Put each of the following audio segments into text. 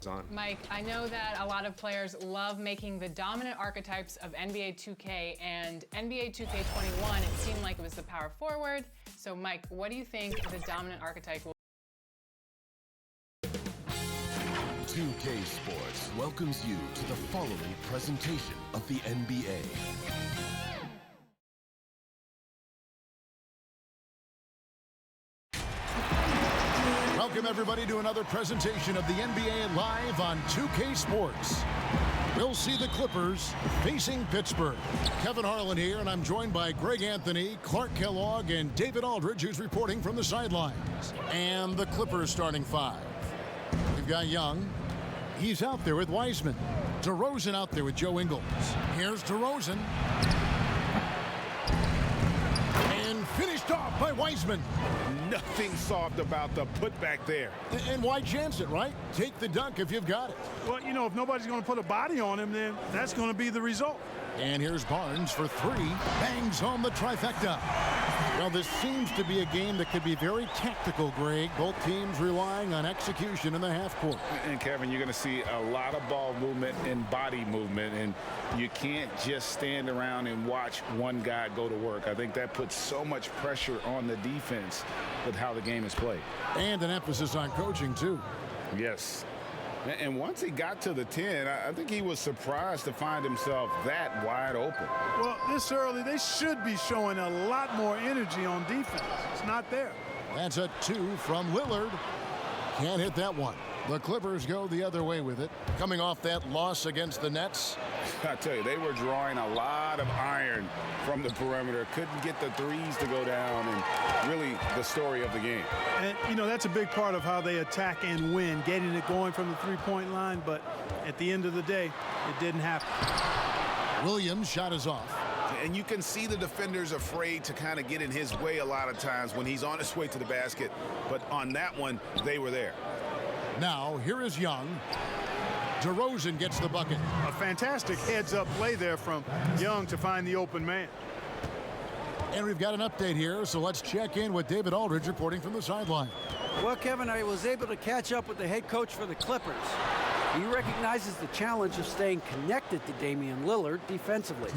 on. Mike, I know that a lot of players love making the dominant archetypes of NBA 2K and NBA 2K21. It seemed like it was the power forward. So, Mike, what do you think the dominant archetype will be? 2K Sports welcomes you to the following presentation of the NBA. Welcome, everybody, to another presentation of the NBA live on 2K Sports. We'll see the Clippers facing Pittsburgh. Kevin Harlan here, and I'm joined by Greg Anthony, Clark Kellogg, and David Aldridge, who's reporting from the sidelines. And the Clippers starting five. We've got Young. He's out there with Wiseman. DeRozan out there with Joe Ingles. Here's DeRozan. And finished off by Wiseman. Nothing soft about the putback there. And why chance it, right? Take the dunk if you've got it. Well, you know, if nobody's going to put a body on him, then that's going to be the result. And here's Barnes for three. Bangs home the trifecta. Well, this seems to be a game that could be very tactical, Greg. Both teams relying on execution in the half court. And, Kevin, you're going to see a lot of ball movement and body movement, and you can't just stand around and watch one guy go to work. I think that puts so much pressure on the defense with how the game is played. And an emphasis on coaching, too. Yes. And once he got to the 10, I think he was surprised to find himself that wide open. Well, this early, they should be showing a lot more energy on defense. It's not there. That's a 2 from Lillard. Can't hit that one. The Clippers go the other way with it. Coming off that loss against the Nets. I tell you, they were drawing a lot of iron from the perimeter. Couldn't get the threes to go down, and really the story of the game. And, you know, that's a big part of how they attack and win, getting it going from the three-point line. But at the end of the day, it didn't happen. Williams' shot is off. And you can see the defenders afraid to kind of get in his way a lot of times when he's on his way to the basket. But on that one, they were there. Now, here is Young. DeRozan gets the bucket. A fantastic heads-up play there from Young to find the open man. And we've got an update here, so let's check in with David Aldridge reporting from the sideline. Well, Kevin, I was able to catch up with the head coach for the Clippers. He recognizes the challenge of staying connected to Damian Lillard defensively.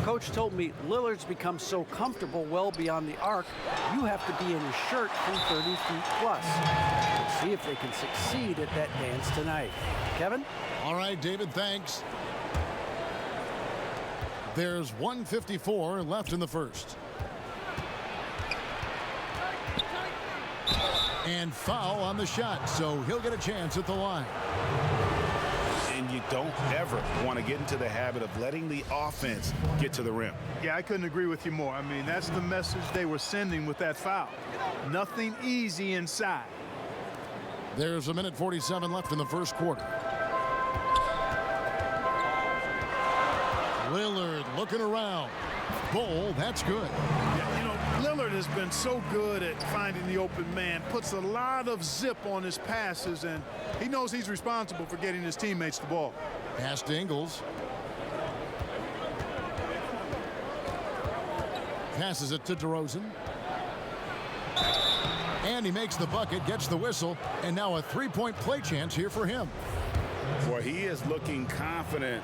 Coach told me Lillard's become so comfortable well beyond the arc, you have to be in his shirt from 30 feet plus. Let's see if they can succeed at that dance tonight. Kevin? All right, David, thanks. There's 1:54 left in the first. And foul on the shot, so he'll get a chance at the line. And you don't ever want to get into the habit of letting the offense get to the rim. Yeah, I couldn't agree with you more. I mean, that's the message they were sending with that foul. Nothing easy inside. There's 1:47 left in the first quarter. Lillard looking around. Ball, that's good. Yeah, you know, Lillard has been so good at finding the open man, puts a lot of zip on his passes, and he knows he's responsible for getting his teammates the ball. Pass to Ingles. Passes it to DeRozan. And he makes the bucket, gets the whistle, and now a three-point play chance here for him. Boy, he is looking confident.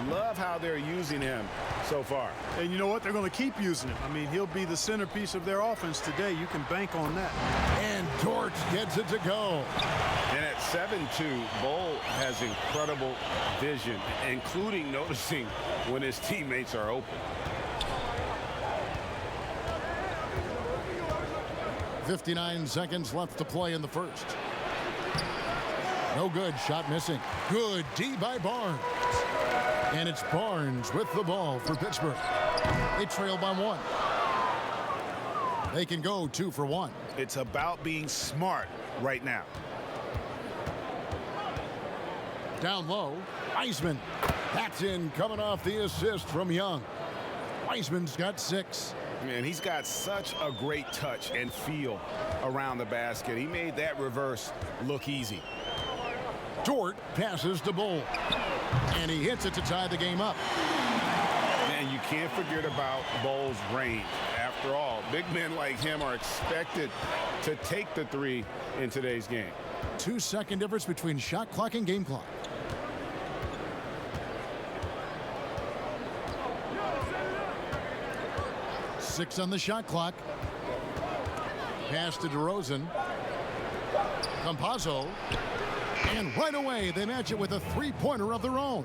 Love how they're using him so far. And you know what? They're going to keep using him. I mean, he'll be the centerpiece of their offense today. You can bank on that. And Dort gets it to go. And at 7-2, Bol has incredible vision, including noticing when his teammates are open. 59 seconds left to play in the first. No good. Shot missing. Good D by Barnes. And it's Barnes with the ball for Pittsburgh. They trail by 1. They can go 2 for 1. It's about being smart right now. Down low. Wiseman. That's in, coming off the assist from Young. Wiseman's got 6. Man, he's got such a great touch and feel around the basket. He made that reverse look easy. Dort passes to Bol. And he hits it to tie the game up. And you can't forget about Bol's range. After all, big men like him are expected to take the three in today's game. 2-second difference between shot clock and game clock. Six on the shot clock. Pass to DeRozan. Campazzo. And right away, they match it with a three-pointer of their own.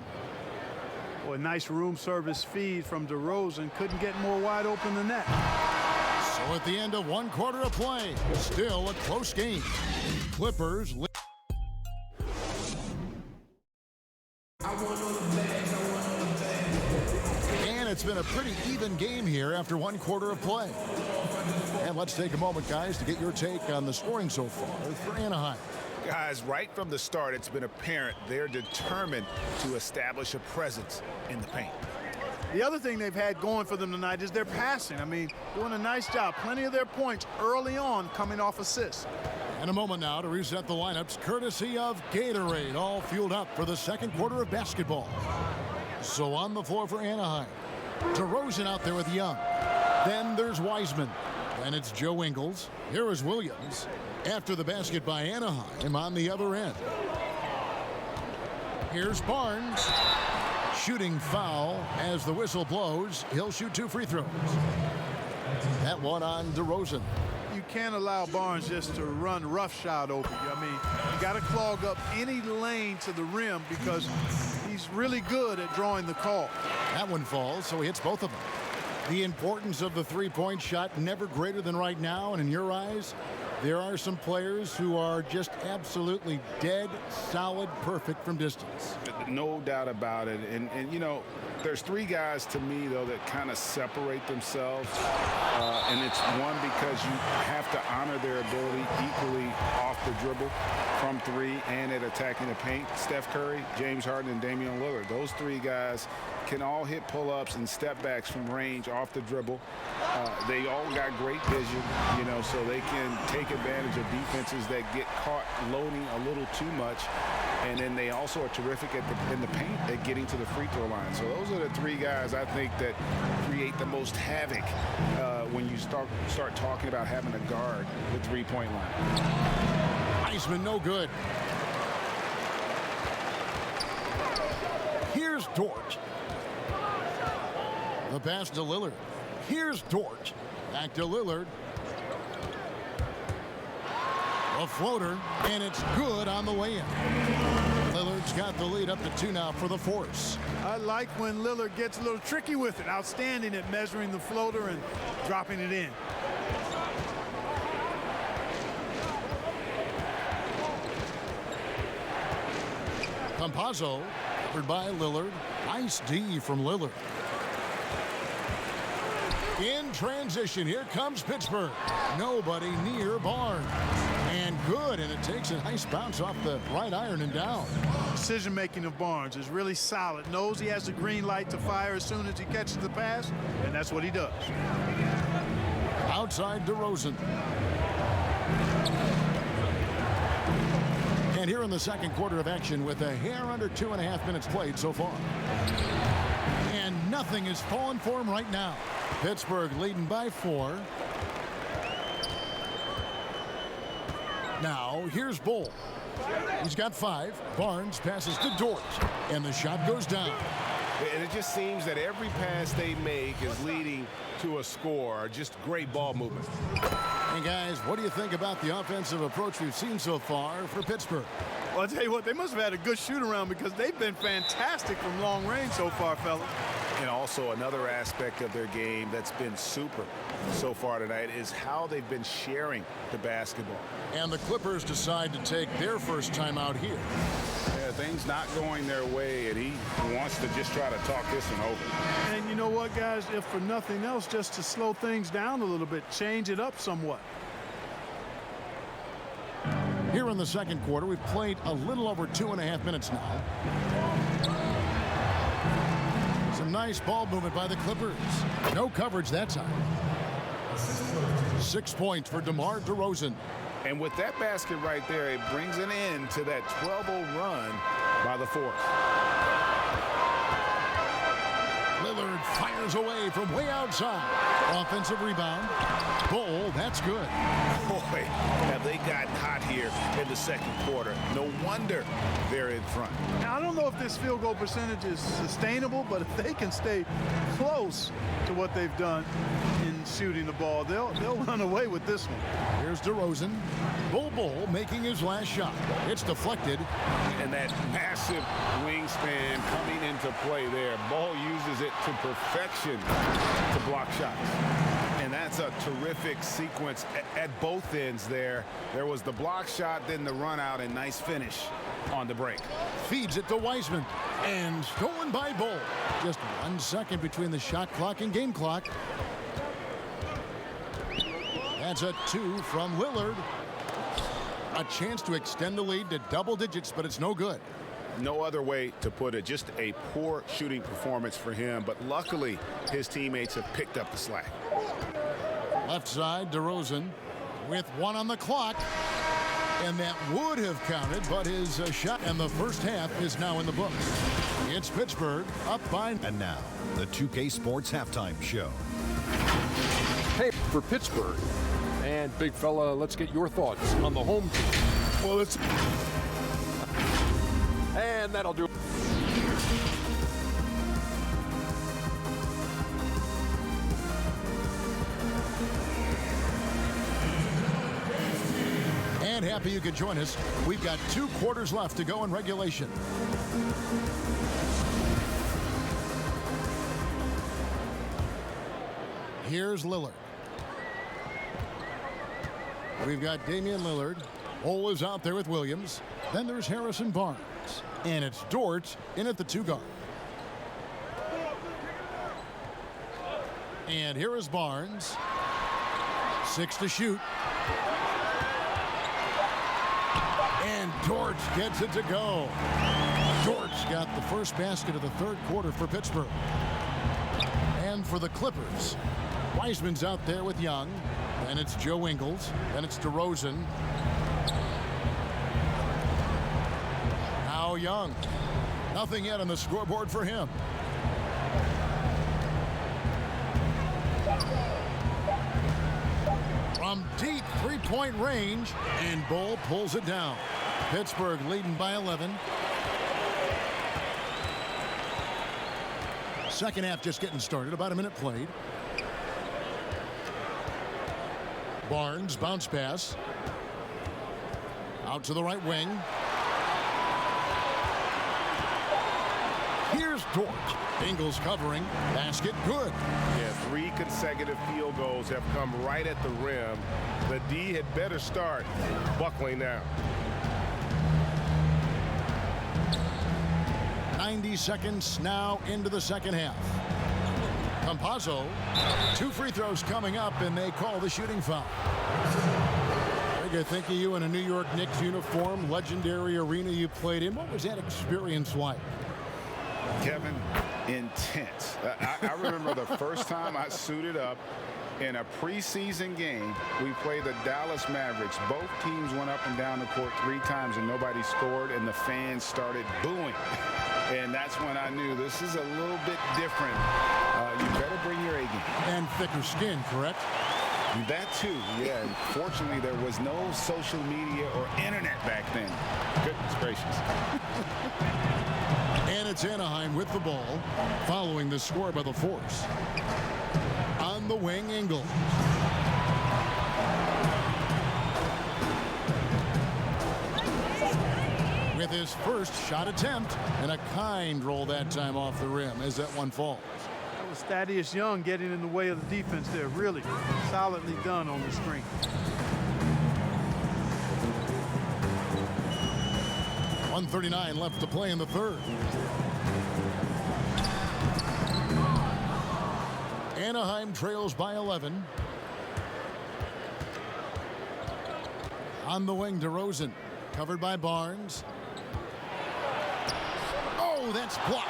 Boy, nice room service feed from DeRozan. Couldn't get more wide open than that. So at the end of one quarter of play, still a close game. Clippers. And it's been a pretty even game here after one quarter of play. And let's take a moment, guys, to get your take on the scoring so far for Anaheim. Guys, right from the start, it's been apparent they're determined to establish a presence in the paint. The other thing they've had going for them tonight is their passing. I mean, doing a nice job. Plenty of their points early on coming off assists. And a moment now to reset the lineups courtesy of Gatorade, all fueled up for the second quarter of basketball. So on the floor for Anaheim, DeRozan out there with Young. Then there's Wiseman. Then it's Joe Ingles. Here is Williams. After the basket by Anaheim on the other end. Here's Barnes. Shooting foul as the whistle blows. He'll shoot 2 free throws. That one on DeRozan. You can't allow Barnes just to run roughshod over you. I mean, you got to clog up any lane to the rim because he's really good at drawing the call. That one falls, so he hits both of them. The importance of the three-point shot never greater than right now, and in your eyes, there are some players who are just absolutely dead, solid, perfect from distance. No doubt about it. And you know, there's 3 guys to me, though, that kind of separate themselves. And it's one, because you have to honor their ability equally off the dribble, from 3, and at attacking the paint. Steph Curry, James Harden, and Damian Lillard. Those 3 guys can all hit pull-ups and step backs from range off the dribble. They all got great vision, you know, so they can take advantage of defenses that get caught loading a little too much. And then they also are terrific in the paint at getting to the free throw line. So those are the 3 guys I think that create the most havoc when you start talking about having a guard the three-point line. Wiseman no good. Here's Dort. The pass to Lillard. Here's Dort. Back to Lillard. A floater, and it's good on the way in. Lillard's got the lead up to 2 now for the Force. I like when Lillard gets a little tricky with it. Outstanding at measuring the floater and dropping it in. Campazzo, covered by Lillard. Nice D from Lillard. In transition, here comes Pittsburgh. Nobody near Barnes. And good, and it takes a nice bounce off the right iron and down. Decision-making of Barnes is really solid. Knows he has the green light to fire as soon as he catches the pass, and that's what he does. Outside DeRozan. And here in the second quarter of action with a hair under 2.5 minutes played so far. And nothing is falling for him right now. Pittsburgh leading by 4. Now, here's Bull. He's got 5. Barnes passes to Dort, and the shot goes down. And it just seems that every pass they make is leading to a score. Just great ball movement. And guys, what do you think about the offensive approach we've seen so far for Pittsburgh? Well, I'll tell you what, they must have had a good shoot-around because they've been fantastic from long range so far, fellas. And also another aspect of their game that's been super so far tonight is how they've been sharing the basketball. And the Clippers decide to take their first time out here. Yeah, things not going their way, and he wants to just try to talk this one over. And you know what, guys, if for nothing else, just to slow things down a little bit, change it up somewhat. Here in the second quarter, we've played a little over 2.5 minutes now. Some nice ball movement by the Clippers. No coverage that time. 6 points for DeMar DeRozan. And with that basket right there, it brings an end to that 12-0 run by the Force. Lillard fires fires away from way outside. Offensive rebound. Bull, that's good. Boy, have they gotten hot here in the second quarter. No wonder they're in front. Now, I don't know if this field goal percentage is sustainable, but if they can stay close to what they've done in shooting the ball, they'll run away with this one. Here's DeRozan. Bull making his last shot. It's deflected. And that massive wingspan coming into play there. Ball uses it to perfection to block shots. And that's a terrific sequence at both ends there. There was the block shot, then the run out, and nice finish on the break. Feeds it to Wiseman. And stolen by Bull. Just 1 second between the shot clock and game clock. That's a 2 from Lillard. A chance to extend the lead to double digits, but it's no good. No other way to put it. Just a poor shooting performance for him, but luckily his teammates have picked up the slack. Left side, DeRozan with 1 on the clock. And that would have counted, but his shot in the first half is now in the books. It's Pittsburgh up by. And now, the 2K Sports Halftime Show. Hey, for Pittsburgh. And big fella, let's get your thoughts on the home team. Well, it's... And that'll do it. And happy you could join us. We've got 2 quarters left to go in regulation. Here's Lillard. We've got Damian Lillard. Ole is out there with Williams. Then there's Harrison Barnes. And it's Dort in at the 2 guard. And here is Barnes. 6 to shoot. And Dort gets it to go. Dort's got the first basket of the third quarter for Pittsburgh. And for the Clippers, Wiseman's out there with Young. Then it's Joe Ingles. Then it's DeRozan. Now Young. Nothing yet on the scoreboard for him. From deep three-point range, and Bull pulls it down. Pittsburgh leading by 11. Second half just getting started, about a minute played. Barnes, bounce pass. Out to the right wing. Here's Dort. Ingles covering. Basket good. Yeah, 3 consecutive field goals have come right at the rim. The D had better start buckling now. 90 seconds now into the second half. Campazzo, 2 free throws coming up, and they call the shooting foul. Greg, I think of you in a New York Knicks uniform, legendary arena you played in. What was that experience like? Kevin, intense. I remember the first time I suited up in a preseason game. We played the Dallas Mavericks. Both teams went up and down the court 3 times and nobody scored, and the fans started booing. And that's when I knew this is a little bit different. You better bring your A game. And thicker skin, correct? That too, yeah. And fortunately, there was no social media or internet back then. Goodness gracious. And it's Anaheim with the ball, following the score by the Force. On the wing, Ingles. With his first shot attempt, and a kind roll that time off the rim as that one falls. That was Thaddeus Young getting in the way of the defense there. Really solidly done on the screen. .139 left to play in the third. Anaheim trails by 11. On the wing, DeRozan, covered by Barnes. Oh, that's blocked.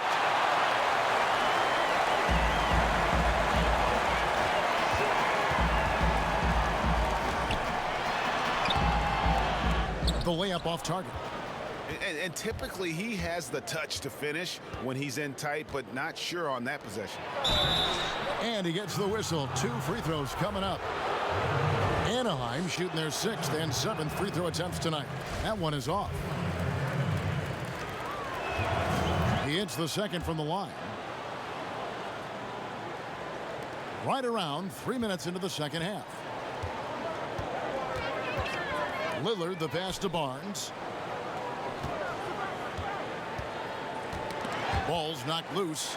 The layup off target. And typically he has the touch to finish when he's in tight, but not sure on that possession. And he gets the whistle. 2 free throws coming up. Anaheim shooting their 6th and 7th free throw attempts tonight. That one is off. He hits the 2nd from the line. Right around 3 minutes into the 2nd half. Lillard the pass to Barnes. Ball's knocked loose.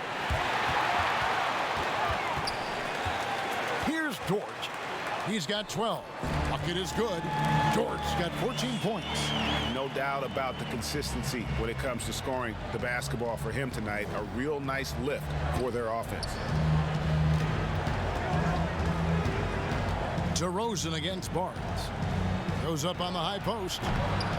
Here's Dort. He's got 12. Bucket is good. Dort's got 14 points. No doubt about the consistency when it comes to scoring the basketball for him tonight. A real nice lift for their offense. DeRozan against Barnes. Goes up on the high post.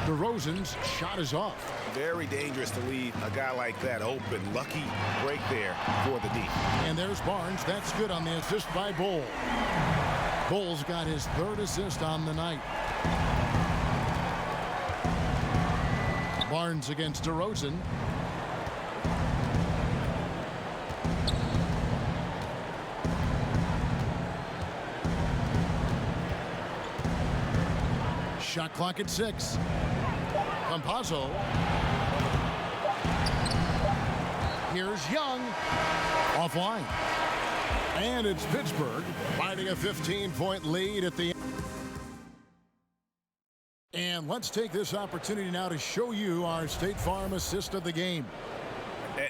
DeRozan's shot is off. Very dangerous to leave a guy like that open. Lucky break there for the D. And there's Barnes. That's good on the assist by Bull. Bull's got his 3rd assist on the night. Barnes against DeRozan. Shot clock at 6. Campazzo. Here's Young. Offline. And it's Pittsburgh finding a 15-point lead at the end. And let's take this opportunity now to show you our State Farm assist of the game.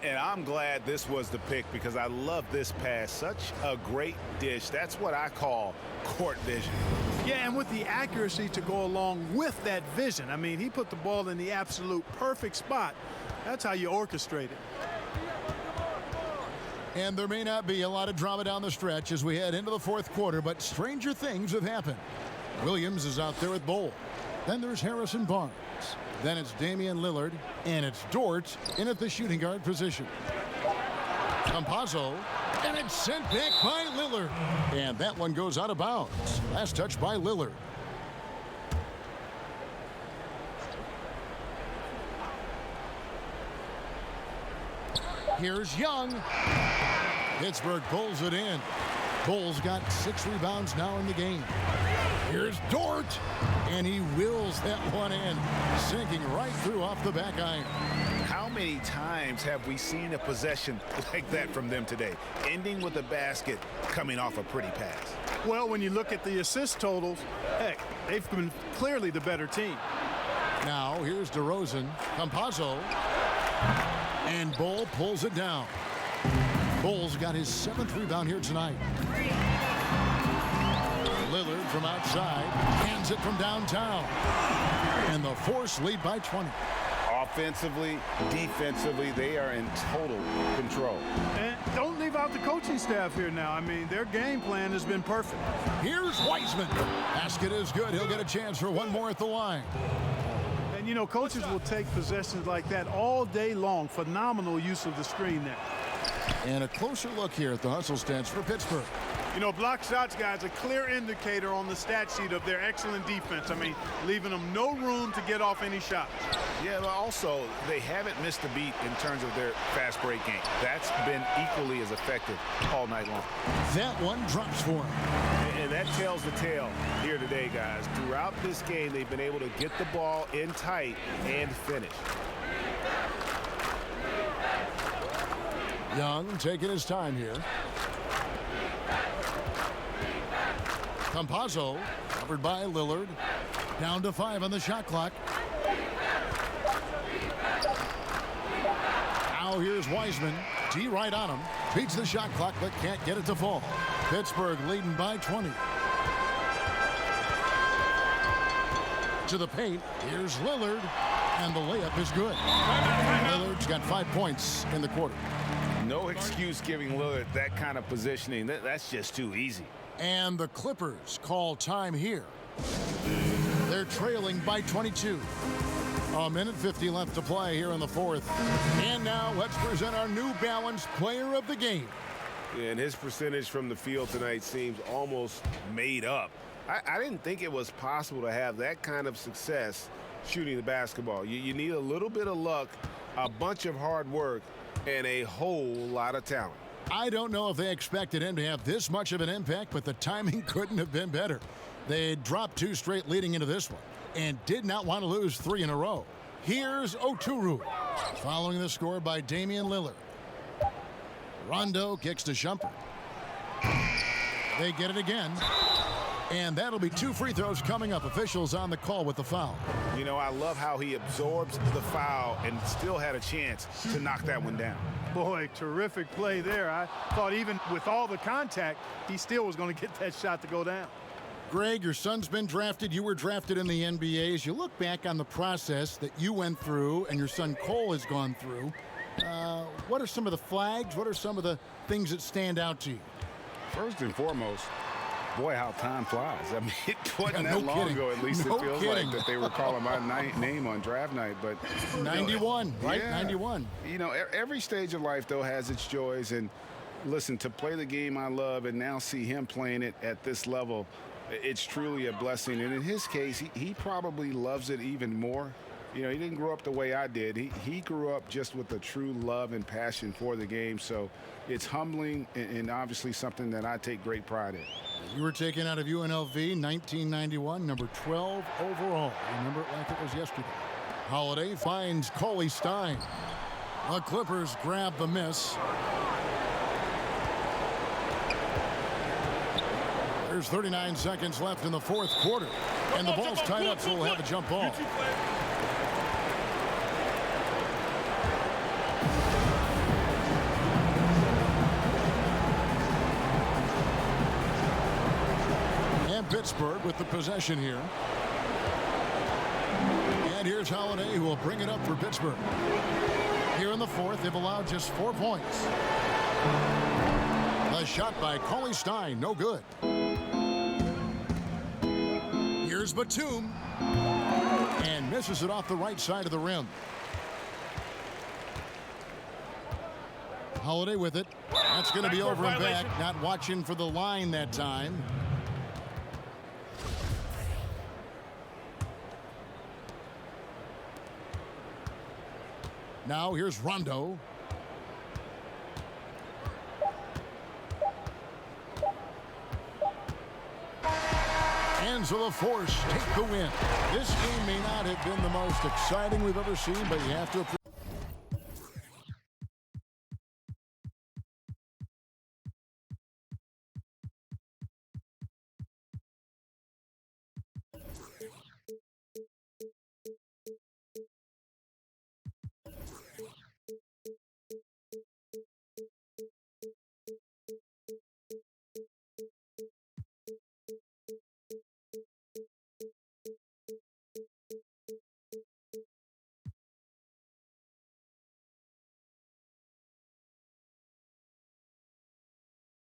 And I'm glad this was the pick because I love this pass. Such a great dish. That's what I call court vision. Yeah, and with the accuracy to go along with that vision. I mean, he put the ball in the absolute perfect spot. That's how you orchestrate it. And there may not be a lot of drama down the stretch as we head into the 4th quarter, but stranger things have happened. Williams is out there with Bull. Then there's Harrison Barnes. Then it's Damian Lillard, and it's Dort in at the shooting guard position. Campazzo, and it's sent back by Lillard. And that one goes out of bounds. Last touch by Lillard. Here's Young. Pittsburgh pulls it in. Bull's got 6 rebounds now in the game. Here's Dort, and he wills that one in, sinking right through off the back iron. How many times have we seen a possession like that from them today, ending with a basket coming off a pretty pass? Well, when you look at the assist totals, heck, they've been clearly the better team. Now here's DeRozan. Campazzo, and Bull pulls it down. Bull's got his 7th rebound here tonight. Lillard from outside hands it from downtown, and the Force lead by 20. Offensively, defensively, they are in total control. And don't leave out the coaching staff here now. I mean, their game plan has been perfect. Here's Wiseman. Basket is good. He'll get a chance for one more at the line. And, you know, coaches will take possessions like that all day long. Phenomenal use of the screen there. And a closer look here at the hustle stats for Pittsburgh. You know, block shots, guys, a clear indicator on the stat sheet of their excellent defense. I mean, leaving them no room to get off any shots. Yeah, but also, they haven't missed a beat in terms of their fast break game. That's been equally as effective all night long. That one drops for him. And that tells the tale here today, guys. Throughout this game, they've been able to get the ball in tight and finish. Young taking his time here. Campazzo, covered by Lillard. Down to 5 on the shot clock. Now here's Wiseman. D right on him. Beats the shot clock, but can't get it to fall. Pittsburgh leading by 20. To the paint. Here's Lillard. And the layup is good. Lillard's got 5 points in the quarter. No excuse giving Lillard that kind of positioning. That's just too easy. And the Clippers call time here. They're trailing by 22. A minute 50 left to play here in the 4th. And now let's present our New Balance player of the game. And his percentage from the field tonight seems almost made up. I didn't think it was possible to have that kind of success shooting the basketball. You need a little bit of luck, a bunch of hard work, and a whole lot of talent. I don't know if they expected him to have this much of an impact, but the timing couldn't have been better. They dropped 2 straight leading into this one and did not want to lose 3 in a row. Here's Oturu, following the score by Damian Lillard. Rondo kicks to Shumpert. They get it again. And that'll be 2 free throws coming up. Officials on the call with the foul. You know, I love how he absorbs the foul and still had a chance to knock that one down. Boy, terrific play there. I thought even with all the contact, he still was going to get that shot to go down. Greg, your son's been drafted. You were drafted in the NBA. As you look back on the process that you went through and your son Cole has gone through, what are some of the flags? What are some of the things that stand out to you? First and foremost, boy, how time flies. I mean, it wasn't no that long kidding. ago, at least No it feels kidding. like, that they were calling my name on draft night. But 91, right? Yeah. 91. You know, every stage of life, though, has its joys. And listen, to play the game I love and now see him playing it at this level, it's truly a blessing. And in his case, he probably loves it even more. You know, he didn't grow up the way I did. He grew up just with a true love and passion for the game. So it's humbling and obviously something that I take great pride in. You were taken out of UNLV 1991, number 12 overall. Remember it like it was yesterday. Holiday finds Cauley Stein. The Clippers grab the miss. There's 39 seconds left in the 4th quarter. And the ball's tied up, so we'll have a jump ball. And Pittsburgh with the possession here. And here's Holiday, who will bring it up for Pittsburgh. Here in the 4th, they've allowed just 4 points. The shot by Cauley Stein, no good. Here's Batum. And misses it off the right side of the rim. Holiday with it. That's going to be over and back. Not watching for the line that time. Now here's Rondo. Hands of the Force take the win. This game may not have been the most exciting we've ever seen, but you have to appreciate